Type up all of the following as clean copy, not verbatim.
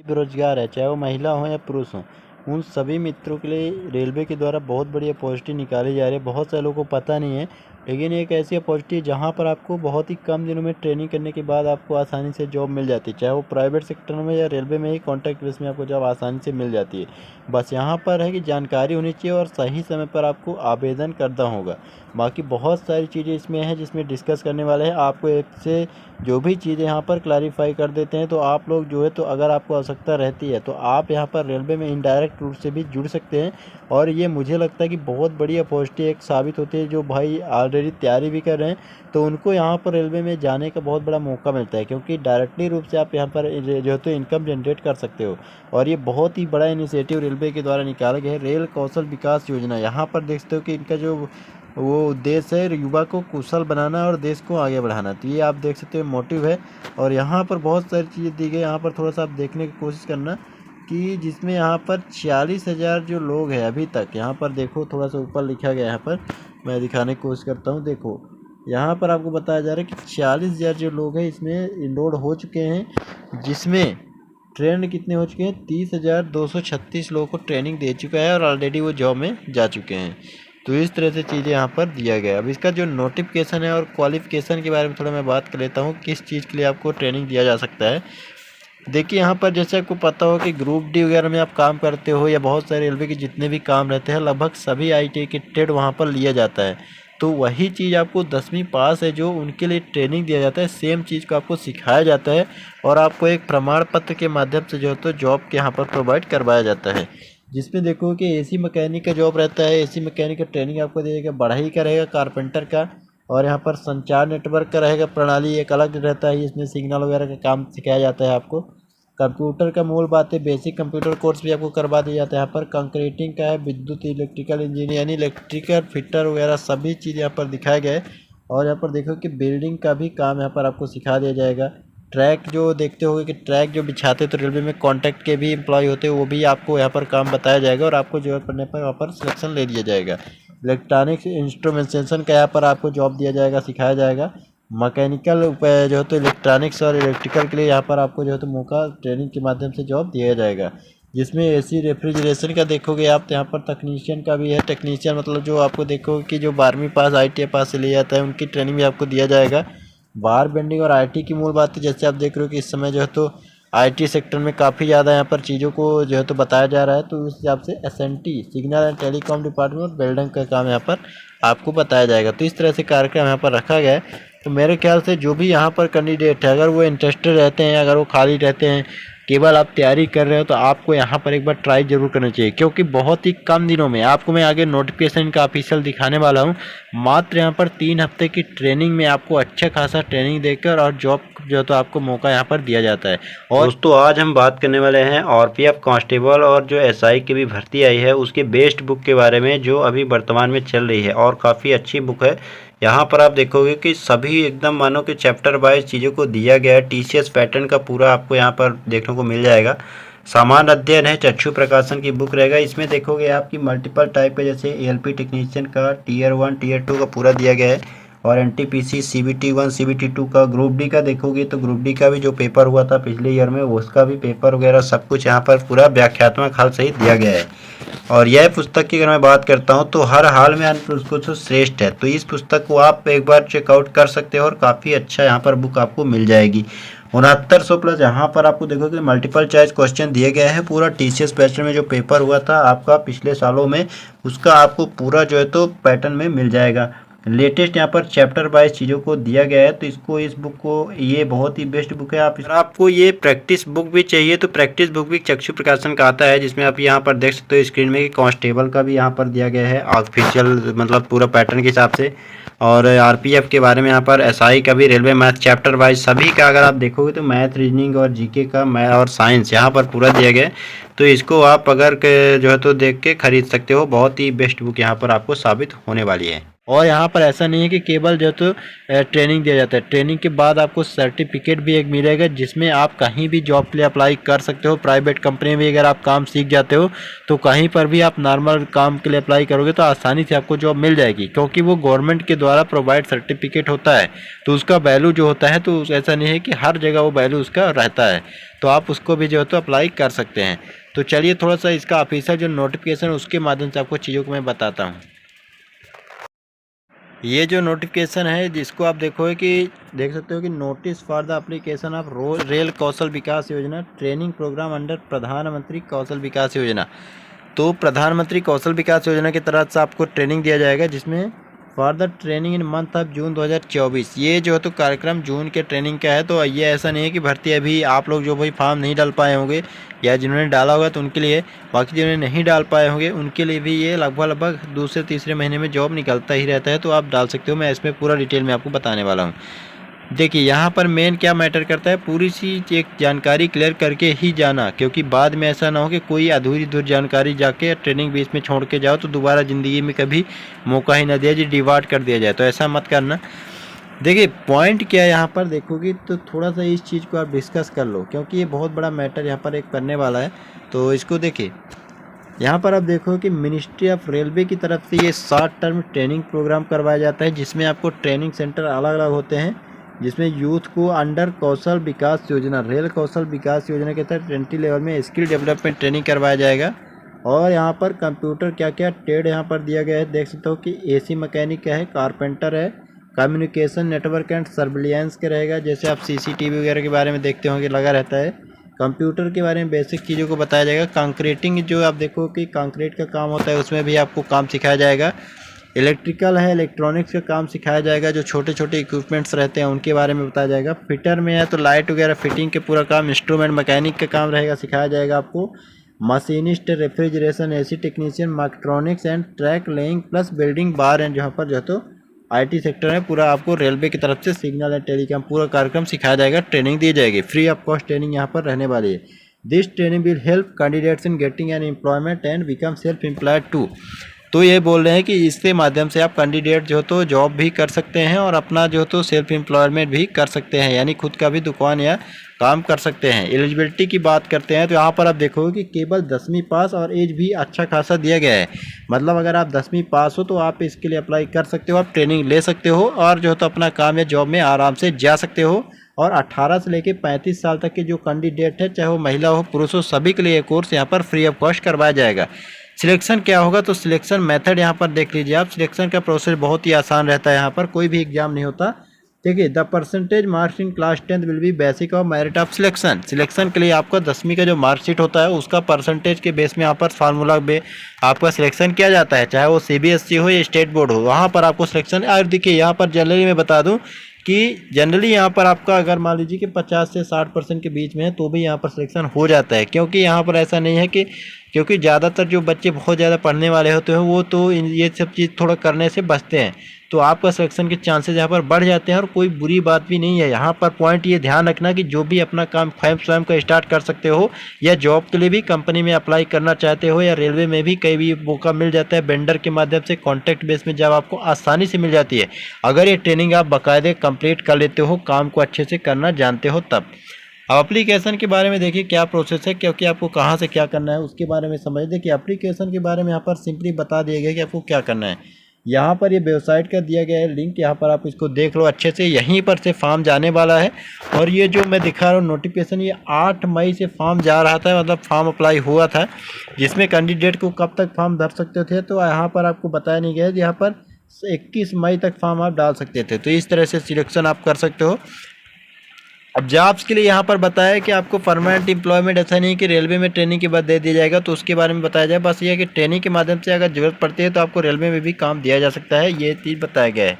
बेरोजगार है, चाहे वो महिला हो या पुरुष हो, उन सभी मित्रों के लिए रेलवे के द्वारा बहुत बड़ी अपॉर्चुनिटी निकाली जा रही है। बहुत सारे लोगों को पता नहीं है, लेकिन एक ऐसी अपॉर्चुनिटी है जहाँ पर आपको बहुत ही कम दिनों में ट्रेनिंग करने के बाद आपको आसानी से जॉब मिल जाती है, चाहे वो प्राइवेट सेक्टर में या रेलवे में ही कॉन्ट्रैक्ट बेस में आपको जॉब आसानी से मिल जाती है। बस यहाँ पर है कि जानकारी होनी चाहिए और सही समय पर आपको आवेदन करना होगा। बाकी बहुत सारी चीज़ें इसमें हैं जिसमें डिस्कस करने वाले हैं। आपको एक से जो भी चीज़ें यहाँ पर क्लैरिफाई कर देते हैं, तो आप लोग जो है तो अगर आपको आवश्यकता रहती है तो आप यहाँ पर रेलवे में इनडायरेक्ट रूप से भी जुड़ सकते हैं। और ये मुझे लगता है कि बहुत बड़ी अपॉर्चुनिटी एक साबित होती है। जो भाई ऑलरेडी तैयारी भी कर रहे हैं तो उनको यहाँ पर रेलवे में जाने का बहुत बड़ा मौका मिलता है, क्योंकि डायरेक्टली रूप से आप यहाँ पर जो है तो इनकम जनरेट कर सकते हो। और ये बहुत ही बड़ा इनिशिएटिव रेलवे के द्वारा निकाला गया है, रेल कौशल विकास योजना। यहाँ पर देख सकते हो कि इनका जो वो उद्देश्य है युवा को कुशल बनाना और देश को आगे बढ़ाना। तो ये आप देख सकते हो मोटिव है। और यहाँ पर बहुत सारी चीज़ें दी गई, यहाँ पर थोड़ा सा आप देखने की कोशिश करना कि जिसमें यहाँ पर 46,000 जो लोग हैं अभी तक। यहाँ पर देखो थोड़ा सा ऊपर लिखा गया, यहाँ पर मैं दिखाने की कोशिश करता हूँ। देखो यहाँ पर आपको बताया जा रहा है कि 46,000 जो लोग हैं इसमें इनरोल हो चुके हैं, जिसमें ट्रेंड कितने हो चुके हैं, 30,236 लोगों को ट्रेनिंग दे चुका है और ऑलरेडी वो जॉब में जा चुके हैं। तो इस तरह से चीज़ें यहाँ पर दिया गया है। अब इसका जो नोटिफिकेशन है और क्वालिफिकेशन के बारे में थोड़ा मैं बात कर लेता हूँ, किस चीज़ के लिए आपको ट्रेनिंग दिया जा सकता है। देखिए यहाँ पर जैसे आपको पता हो कि ग्रुप डी वगैरह में आप काम करते हो या बहुत सारे रेलवे के जितने भी काम रहते हैं, लगभग सभी ITI के ट्रेड वहाँ पर लिया जाता है। तो वही चीज़ आपको 10वीं पास है जो उनके लिए ट्रेनिंग दिया जाता है, सेम चीज़ को आपको सिखाया जाता है और आपको एक प्रमाण पत्र के माध्यम से जो है तो जॉब के यहाँ पर प्रोवाइड करवाया जाता है। जिसमें देखो कि AC मैकेनिक का जॉब रहता है, AC मैकेनिक का ट्रेनिंग आपको देगा, बढ़ई का रहेगा, कारपेंटर का, और यहाँ पर संचार नेटवर्क का रहेगा। प्रणाली एक अलग रहता है, इसमें सिग्नल वगैरह का काम सिखाया जाता है आपको। कंप्यूटर का मूल बात है, बेसिक कंप्यूटर कोर्स भी आपको करवा दिया जाता है। यहाँ पर कंक्रीटिंग का है, विद्युत इलेक्ट्रिकल इंजीनियर यानी इलेक्ट्रिकल फिटर वगैरह सभी चीज़ यहाँ पर दिखाया गया है। और यहाँ पर देखो कि बिल्डिंग का भी काम यहाँ पर आपको सिखा दिया जाएगा। ट्रैक जो देखते होगे कि ट्रैक जो बिछाते तो रेलवे में कॉन्ट्रैक्ट के भी एम्प्लॉय होते हैं, वो भी आपको यहाँ पर काम बताया जाएगा और आपको जरूरत पड़ने पर वहाँ पर सिलेक्शन ले लिया जाएगा। इलेक्ट्रॉनिक्स इंस्ट्रूमेंटेशन का यहाँ पर आपको जॉब दिया जाएगा, सिखाया जाएगा। मैकेनिकल जो है तो इलेक्ट्रॉनिक्स और इलेक्ट्रिकल के लिए यहाँ पर आपको जो है तो मौका ट्रेनिंग के माध्यम से जॉब दिया जाएगा। जिसमें AC रेफ्रिजरेशन का देखोगे आप तो यहाँ पर तकनीशियन का भी है। टेक्नीशियन मतलब जो आपको देखोगे कि जो 12वीं पास ITI पास से ले जाता है, उनकी ट्रेनिंग भी आपको दिया जाएगा। बार बेंडिंग और IT की मूल बात है, जैसे आप देख रहे हो कि इस समय जो है तो IT सेक्टर में काफ़ी ज़्यादा यहाँ पर चीज़ों को जो है तो बताया जा रहा है। तो उस हिसाब से SNT signal and telecom department और वेल्डिंग का काम यहाँ पर आपको बताया जाएगा। तो इस तरह से कार्यक्रम यहाँ पर रखा गया है। तो मेरे ख्याल से जो भी यहाँ पर कैंडिडेट है, अगर वो इंटरेस्टेड रहते हैं, अगर वो खाली रहते हैं, केवल आप तैयारी कर रहे हो, तो आपको यहाँ पर एक बार ट्राई जरूर करना चाहिए, क्योंकि बहुत ही कम दिनों में आपको मैं आगे नोटिफिकेशन का ऑफिशियल दिखाने वाला हूँ। मात्र यहाँ पर 3 हफ्ते की ट्रेनिंग में आपको अच्छा खासा ट्रेनिंग देकर और जॉब जो तो आपको मौका यहाँ पर दिया जाता है। और दोस्तों आज हम बात करने वाले हैं RPF कांस्टेबल और जो SI की भी भर्ती आई है उसके बेस्ट बुक के बारे में, जो अभी वर्तमान में चल रही है और काफ़ी अच्छी बुक है। यहाँ पर आप देखोगे कि सभी एकदम मानो कि चैप्टर वाइज चीज़ों को दिया गया है। TCS पैटर्न का पूरा आपको यहाँ पर देखने को मिल जाएगा। सामान्य अध्ययन है, चक्षु प्रकाशन की बुक रहेगा। इसमें देखोगे आपकी मल्टीपल टाइप के जैसे ALP टेक्नीशियन का Tier 1 Tier 2 का पूरा दिया गया है और NTPC CBT 1 CBT 2 का। ग्रुप डी का देखोगे तो ग्रुप डी का भी जो पेपर हुआ था पिछले ईयर में उसका भी पेपर वगैरह सब कुछ यहाँ पर पूरा व्याख्यात्मक हाल सहित दिया गया है। और यह पुस्तक की अगर मैं बात करता हूँ तो हर हाल में अनुष्कुत श्रेष्ठ है। तो इस पुस्तक को आप एक बार चेकआउट कर सकते हो और काफ़ी अच्छा यहाँ पर बुक आपको मिल जाएगी। 6900 प्लस यहाँ पर आपको देखोगे मल्टीपल चॉइस क्वेश्चन दिए गए हैं। पूरा TCS पैटर्न में जो पेपर हुआ था आपका पिछले सालों में, उसका आपको पूरा जो है तो पैटर्न में मिल जाएगा। लेटेस्ट यहाँ पर चैप्टर वाइज चीज़ों को दिया गया है। तो इसको इस बुक को ये बहुत ही बेस्ट बुक है। आपको ये प्रैक्टिस बुक भी चाहिए तो प्रैक्टिस बुक भी चक्षु प्रकाशन का आता है, जिसमें आप यहाँ पर देख सकते हो स्क्रीन में कि कांस्टेबल का भी यहाँ पर दिया गया है ऑफिशियल मतलब पूरा पैटर्न के हिसाब से। और RPF के बारे में यहाँ पर SI का भी, रेलवे मैथ चैप्टर वाइज सभी का अगर आप देखोगे तो मैथ रीजनिंग और GK का मैथ और साइंस यहाँ पर पूरा दिया गया है। तो इसको आप अगर जो है तो देख के खरीद सकते हो। बहुत ही बेस्ट बुक यहाँ पर आपको साबित होने वाली है। और यहाँ पर ऐसा नहीं है कि केवल जो तो ट्रेनिंग दिया जाता है, ट्रेनिंग के बाद आपको सर्टिफिकेट भी एक मिलेगा जिसमें आप कहीं भी जॉब के लिए अप्लाई कर सकते हो। प्राइवेट कंपनी में अगर आप काम सीख जाते हो तो कहीं पर भी आप नॉर्मल काम के लिए अप्लाई करोगे तो आसानी से आपको जॉब मिल जाएगी, क्योंकि वो गवर्नमेंट के द्वारा प्रोवाइड सर्टिफिकेट होता है। तो उसका वैल्यू जो होता है, तो ऐसा नहीं है कि हर जगह वो वैल्यू उसका रहता है, तो आप उसको भी जो है तो अप्लाई कर सकते हैं। तो चलिए थोड़ा सा इसका ऑफिशियल जो नोटिफिकेशन उसके माध्यम से आपको चीज़ों को मैं बताता हूँ। ये जो नोटिफिकेशन है जिसको आप देखोगे कि देख सकते हो कि notice for the application of rail Kaushal Vikas Yojana training programme under प्रधानमंत्री कौशल विकास योजना। तो प्रधानमंत्री कौशल विकास योजना के तहत से आपको ट्रेनिंग दिया जाएगा, जिसमें for the training in month of June 2024। ये जो है तो कार्यक्रम जून के ट्रेनिंग का है। तो ये ऐसा नहीं है कि भर्ती अभी आप लोग जो भाई फॉर्म नहीं डाल पाए होंगे या जिन्होंने डाला होगा तो उनके लिए, बाकी जिन्होंने नहीं डाल पाए होंगे उनके लिए भी ये लगभग दूसरे तीसरे महीने में जॉब निकलता ही रहता है, तो आप डाल सकते हो। मैं इसमें पूरा डिटेल में आपको बताने वाला हूँ। देखिए यहाँ पर मेन क्या मैटर करता है, पूरी सी एक जानकारी क्लियर करके ही जाना, क्योंकि बाद में ऐसा ना हो कि कोई अधूरी जानकारी जाके ट्रेनिंग बीच में छोड़ के जाओ तो दोबारा ज़िंदगी में कभी मौका ही ना दिया जी, डिवार्ट कर दिया जाए, तो ऐसा मत करना। देखिए पॉइंट क्या है यहाँ पर देखोगे तो थोड़ा सा इस चीज़ को आप डिस्कस कर लो, क्योंकि ये बहुत बड़ा मैटर यहाँ पर एक करने वाला है। तो इसको देखिए, यहाँ पर आप देखो कि मिनिस्ट्री ऑफ रेलवे की तरफ से ये शॉर्ट टर्म ट्रेनिंग प्रोग्राम करवाया जाता है, जिसमें आपको ट्रेनिंग सेंटर अलग अलग होते हैं, जिसमें यूथ को अंडर कौशल विकास योजना, रेल कौशल विकास योजना के तहत 20 लेवल में स्किल डेवलपमेंट ट्रेनिंग करवाया जाएगा। और यहाँ पर कंप्यूटर क्या क्या ट्रेड यहाँ पर दिया गया है, देख सकते हो कि एसी मैकेनिक है, कारपेंटर है, कम्युनिकेशन नेटवर्क एंड सर्विलियंस के रहेगा, जैसे आप सीसीटीवी वगैरह के बारे में देखते होंगे लगा रहता है। कंप्यूटर के बारे में बेसिक चीज़ों को बताया जाएगा। कंक्रीटिंग जो आप देखो कि कंक्रीट का काम होता है उसमें भी आपको काम सिखाया जाएगा। इलेक्ट्रिकल है, इलेक्ट्रॉनिक्स का काम सिखाया जाएगा, जो छोटे छोटे इक्विपमेंट्स रहते हैं उनके बारे में बताया जाएगा। फिटर में है तो लाइट वगैरह फिटिंग के पूरा काम, इंस्ट्रूमेंट मैकेनिक का काम रहेगा, सिखाया जाएगा आपको। Machinist, refrigeration, AC technician, mechatronics and track laying plus building bar and, जहाँ पर जो तो आईटी सेक्टर में पूरा आपको रेलवे की तरफ से सिग्नल एंड टेलीकॉम पूरा कार्यक्रम सिखाया जाएगा, ट्रेनिंग दी जाएगी। फ्री ऑफ कॉस्ट ट्रेनिंग यहाँ पर रहने वाली है। This training will help candidates in getting an employment and become self employed too. तो ये बोल रहे हैं कि इसके माध्यम से आप कैंडिडेट जो तो जॉब भी कर सकते हैं और अपना जो तो सेल्फ एम्प्लॉयमेंट भी कर सकते हैं, यानी खुद का भी दुकान या काम कर सकते हैं। एलिजिबिलिटी की बात करते हैं तो यहाँ पर आप देखोगे कि केवल 10वीं पास और एज भी अच्छा खासा दिया गया है। मतलब अगर आप 10वीं पास हो तो आप इसके लिए अप्लाई कर सकते हो, आप ट्रेनिंग ले सकते हो और जो तो अपना काम या जॉब में आराम से जा सकते हो। और 18 से लेकर 35 साल तक के जो कैंडिडेट है, चाहे वो महिला हो पुरुष हो, सभी के लिए ये कोर्स यहाँ पर फ्री ऑफ कॉस्ट करवाया जाएगा। सिलेक्शन क्या होगा, तो सिलेक्शन मेथड यहाँ पर देख लीजिए आप। सिलेक्शन का प्रोसेस बहुत ही आसान रहता है, यहाँ पर कोई भी एग्जाम नहीं होता। देखिए, the percentage marks in class 10 will be basic of merit of selection. Selection के लिए आपका 10वीं का जो मार्कशीट होता है उसका परसेंटेज के बेस में यहाँ पर फार्मूला आपका सिलेक्शन किया जाता है, चाहे वो सीबीएसई हो या स्टेट बोर्ड हो, वहाँ पर आपको सिलेक्शन। और देखिए यहाँ पर जनरली मैं बता दूँ कि जनरली यहाँ पर आपका अगर मान लीजिए कि 50 से 60% के बीच में है तो भी यहाँ पर सिलेक्शन हो जाता है, क्योंकि यहाँ पर ऐसा नहीं है कि, क्योंकि ज़्यादातर जो बच्चे बहुत ज़्यादा पढ़ने वाले होते हैं वो तो ये सब चीज़ थोड़ा करने से बचते हैं, तो आपका सिलेक्शन के चांसेस यहाँ पर बढ़ जाते हैं। और कोई बुरी बात भी नहीं है यहाँ पर। पॉइंट ये ध्यान रखना कि जो भी अपना काम स्वयं का स्टार्ट कर सकते हो, या जॉब के लिए भी कंपनी में अप्लाई करना चाहते हो, या रेलवे में भी कई भी मौका मिल जाता है वेंडर के माध्यम से, कॉन्टैक्ट बेस में जब आपको आसानी से मिल जाती है, अगर ये ट्रेनिंग आप बाकायदे कंप्लीट कर लेते हो, काम को अच्छे से करना जानते हो तब। अब एप्लीकेशन के बारे में देखिए क्या प्रोसेस है, क्योंकि आपको कहाँ से क्या करना है उसके बारे में समझ। देखिए एप्लीकेशन के बारे में यहाँ पर सिंपली बता दिया गया कि आपको क्या करना है। यहाँ पर ये वेबसाइट का दिया गया है लिंक, यहाँ पर आप इसको देख लो अच्छे से। यहीं पर से फॉर्म जाने वाला है, और ये जो मैं दिखा रहा हूँ नोटिफिकेशन, ये 8 मई से फॉर्म जा रहा था, मतलब फॉर्म अप्लाई हुआ था, जिसमें कैंडिडेट को कब तक फॉर्म भर सकते थे तो यहाँ पर आपको बताया नहीं गया। यहाँ पर 21 मई तक फॉर्म आप डाल सकते थे, तो इस तरह से सिलेक्शन आप कर सकते हो। अब जॉब्स के लिए यहाँ पर बताया कि आपको परमानेंट एम्प्लॉयमेंट ऐसा नहीं कि रेलवे में ट्रेनिंग के बाद दे दिया जाएगा, तो उसके बारे में बताया जाए। बस ये है कि ट्रेनिंग के माध्यम से अगर जरूरत पड़ती है तो आपको रेलवे में भी काम दिया जा सकता है, ये चीज़ बताया गया है।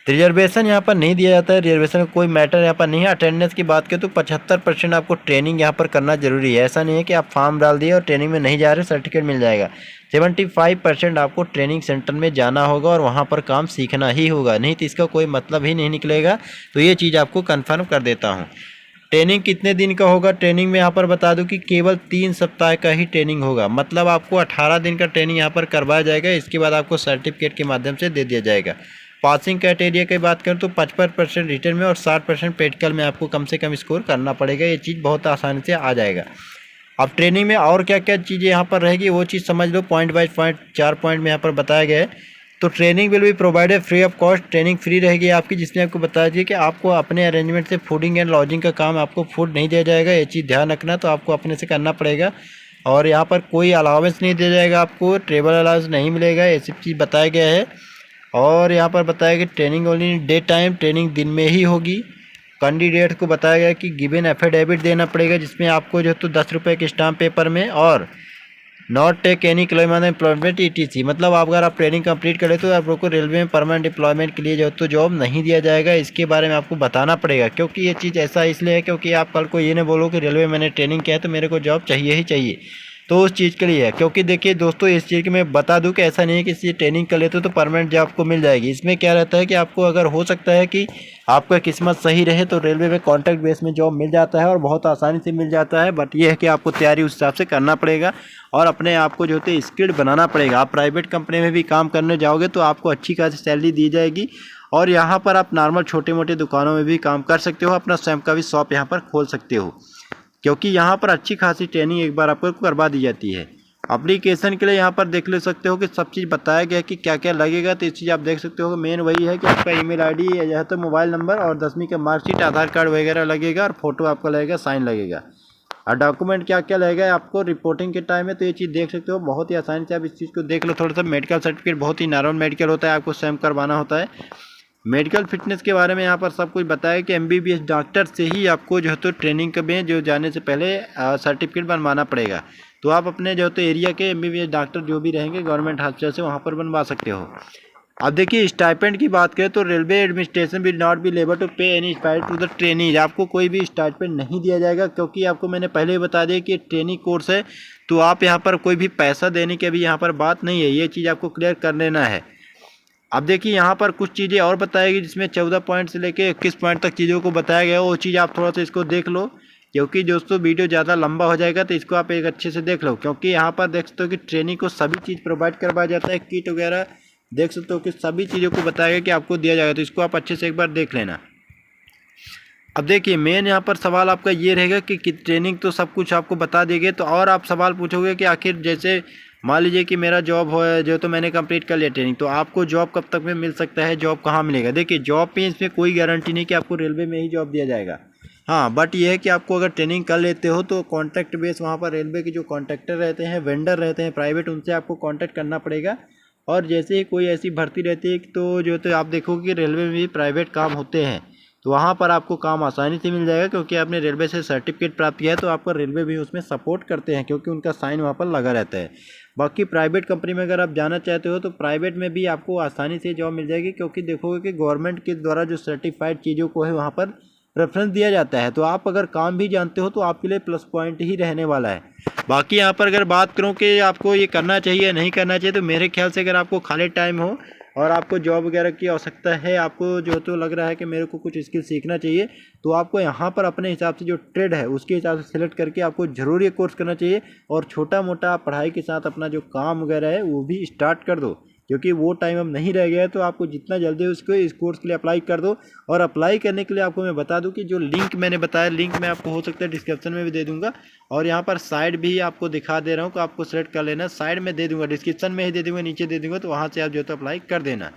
रिजर्वेशन यहाँ पर नहीं दिया जाता है, रिजर्वेशन का कोई मैटर यहाँ पर नहीं है। अटेंडेंस की बात करें तो 75% आपको ट्रेनिंग यहाँ पर करना जरूरी है। ऐसा नहीं है कि आप फॉर्म डाल दिए और ट्रेनिंग में नहीं जा रहे सर्टिफिकेट मिल जाएगा। 75% आपको ट्रेनिंग सेंटर में जाना होगा और वहाँ पर काम सीखना ही होगा, नहीं तो इसका कोई मतलब ही नहीं निकलेगा। तो ये चीज़ आपको कन्फर्म कर देता हूँ। ट्रेनिंग कितने दिन का होगा? ट्रेनिंग में यहाँ पर बता दूं कि केवल 3 सप्ताह का ही ट्रेनिंग होगा। मतलब आपको 18 दिन का ट्रेनिंग यहाँ पर करवाया जाएगा। इसके बाद आपको सर्टिफिकेट के माध्यम से दे दिया जाएगा। पासिंग क्राइटेरिया की बात करूँ तो 55% रिटर्न में और 60% प्रैक्टिकल में आपको कम से कम स्कोर करना पड़ेगा। ये चीज़ बहुत आसानी से आ जाएगा। अब ट्रेनिंग में और क्या क्या चीज़ें यहाँ पर रहेगी वो चीज़ समझ लो। पॉइंट बाय पॉइंट 4 पॉइंट में यहाँ पर बताया गया है। तो training will be provided free of cost. Training free रहेगी आपकी, जिसमें आपको बताया जाए कि आपको अपने अरेंजमेंट से फूडिंग एंड लॉजिंग का काम, आपको फूड नहीं दिया जाएगा। ये चीज़ ध्यान रखना, तो आपको अपने से करना पड़ेगा। और यहाँ पर कोई अलाउंस नहीं दिया जाएगा, आपको ट्रेवल अलाउंस नहीं मिलेगा। ये सब चीज़ बताया गया है। और यहाँ पर बताया कि training only day time, training दिन में ही होगी। कैंडिडेट को बताया गया कि गिवन एफिडेविट देना पड़ेगा, जिसमें आपको जो तो 10 रुपये के स्टाम्प पेपर में, और not take any claim on employment ETC, मतलब अगर आप ट्रेनिंग कंप्लीट करें तो आप लोग को रेलवे में परमानेंट एम्प्लॉयमेंट के लिए जो तो जॉब नहीं दिया जाएगा। इसके बारे में आपको बताना पड़ेगा, क्योंकि ये चीज़ ऐसा इसलिए है क्योंकि आप कल को ये नहीं बोलो कि रेलवे मैंने ट्रेनिंग किया है तो मेरे को जॉब चाहिए ही चाहिए। तो उस चीज़ के लिए है। क्योंकि देखिए दोस्तों, इस चीज़ की मैं बता दूं कि ऐसा नहीं है कि इसी ट्रेनिंग कर लेते तो परमानेंट जॉब आपको मिल जाएगी। इसमें क्या रहता है कि आपको अगर हो सकता है कि आपका किस्मत सही रहे तो रेलवे में कॉन्ट्रैक्ट बेस में जॉब मिल जाता है और बहुत आसानी से मिल जाता है। बट ये है कि आपको तैयारी उस हिसाब से करना पड़ेगा और अपने आप को जो है स्किल्ड बनाना पड़ेगा। आप प्राइवेट कंपनी में भी काम करने जाओगे तो आपको अच्छी खासी सैलरी दी जाएगी। और यहाँ पर आप नॉर्मल छोटे मोटे दुकानों में भी काम कर सकते हो, अपना स्वयं का भी शॉप यहाँ पर खोल सकते हो, क्योंकि यहाँ पर अच्छी खासी ट्रेनिंग एक बार आपको करवा दी जाती है। एप्लीकेशन के लिए यहाँ पर देख ले सकते हो कि सब चीज़ बताया गया कि क्या क्या लगेगा। तो इस चीज़ आप देख सकते हो कि मेन वही है कि आपका ईमेल आईडी या तो मोबाइल नंबर और 10वीं का मार्कशीट, आधार कार्ड वगैरह लगेगा, और फोटो आपका लगेगा, साइन लगेगा। और डॉक्यूमेंट क्या क्या लगेगा आपको रिपोर्टिंग के टाइम में, तो ये चीज़ देख सकते हो बहुत ही आसानी से। आप इस चीज़ को देख लो थोड़ा सा। मेडिकल सर्टिफिकेट बहुत ही नॉर्मल मेडिकल होता है, आपको स्वयं करवाना होता है। मेडिकल फिटनेस के बारे में यहाँ पर सब कुछ बताया कि MBBS डॉक्टर से ही आपको जो है तो ट्रेनिंग में जो जाने से पहले सर्टिफिकेट बनवाना पड़ेगा। तो आप अपने जो है तो एरिया के MBBS डॉक्टर जो भी रहेंगे गवर्नमेंट हॉस्पिटल से, वहाँ पर बनवा सकते हो। अब देखिए स्टाइपेंड की बात करें तो railway administration will not be liable to pay any stipend to the trainees. आपको कोई भी स्टाइपेंड नहीं दिया जाएगा, क्योंकि आपको मैंने पहले ही बता दिया कि ट्रेनिंग कोर्स है। तो आप यहाँ पर कोई भी पैसा देने की अभी यहाँ पर बात नहीं है, ये चीज़ आपको क्लियर कर लेना है। अब देखिए यहाँ पर कुछ चीज़ें और बताएगी, जिसमें 14 पॉइंट से लेके 21 पॉइंट तक चीज़ों को बताया गया है। वो चीज़ आप थोड़ा सा इसको देख लो, क्योंकि दोस्तों वीडियो ज़्यादा लंबा हो जाएगा, तो इसको आप एक अच्छे से देख लो। क्योंकि यहाँ पर देख सकते हो कि ट्रेनिंग को सभी चीज़ प्रोवाइड करवाया जाता है, किट वगैरह देख सकते हो कि सभी चीज़ों को बताया गया कि आपको दिया जाएगा। तो इसको आप अच्छे से एक बार देख लेना। अब देखिए मेन यहाँ पर सवाल आपका ये रहेगा कि ट्रेनिंग तो सब कुछ आपको बता देंगे, तो और आप सवाल पूछोगे कि आखिर जैसे मान लीजिए कि मेरा जॉब हो जो तो मैंने कंप्लीट कर लिया ट्रेनिंग, तो आपको जॉब कब तक में मिल सकता है, जॉब कहाँ मिलेगा। देखिए जॉब पे इसमें कोई गारंटी नहीं कि आपको रेलवे में ही जॉब दिया जाएगा। हाँ बट ये है कि आपको अगर ट्रेनिंग कर लेते हो तो कॉन्ट्रैक्ट बेस वहाँ पर रेलवे के जो कॉन्ट्रैक्टर रहते हैं, वेंडर रहते हैं प्राइवेट, उनसे आपको कॉन्टैक्ट करना पड़ेगा। और जैसे ही कोई ऐसी भर्ती रहती है तो जो तो आप देखोगे कि रेलवे में भी प्राइवेट काम होते हैं, तो वहाँ पर आपको काम आसानी से मिल जाएगा, क्योंकि आपने रेलवे से सर्टिफिकेट प्राप्त किया है। तो आपका रेलवे भी उसमें सपोर्ट करते हैं, क्योंकि उनका साइन वहाँ पर लगा रहता है। बाकी प्राइवेट कंपनी में अगर आप जाना चाहते हो तो प्राइवेट में भी आपको आसानी से जॉब मिल जाएगी, क्योंकि देखोगे कि गवर्नमेंट के द्वारा जो सर्टिफाइड चीज़ों को है वहाँ पर प्रेफरेंस दिया जाता है। तो आप अगर काम भी जानते हो तो आपके लिए प्लस पॉइंट ही रहने वाला है। बाकी यहाँ पर अगर बात करूँ कि आपको ये करना चाहिए नहीं करना चाहिए, तो मेरे ख्याल से अगर आपको खाली टाइम हो और आपको जॉब वगैरह की आवश्यकता है, आपको जो तो लग रहा है कि मेरे को कुछ स्किल सीखना चाहिए, तो आपको यहाँ पर अपने हिसाब से जो ट्रेड है उसके हिसाब से सिलेक्ट करके आपको ज़रूर ये कोर्स करना चाहिए। और छोटा मोटा पढ़ाई के साथ अपना जो काम वगैरह है वो भी स्टार्ट कर दो, क्योंकि वो टाइम अब नहीं रह गया है। तो आपको जितना जल्दी उसको इस कोर्स के लिए अप्लाई कर दो। और अप्लाई करने के लिए आपको मैं बता दूं कि जो लिंक मैंने बताया, लिंक मैं आपको हो सकता है डिस्क्रिप्शन में भी दे दूंगा, और यहाँ पर साइड भी आपको दिखा दे रहा हूँ कि आपको सेलेक्ट कर लेना। साइड में दे दूंगा, डिस्क्रिप्शन में ही दे दूंगा, नीचे दे दूंगा, तो वहाँ से आप जो तो अप्लाई कर देना।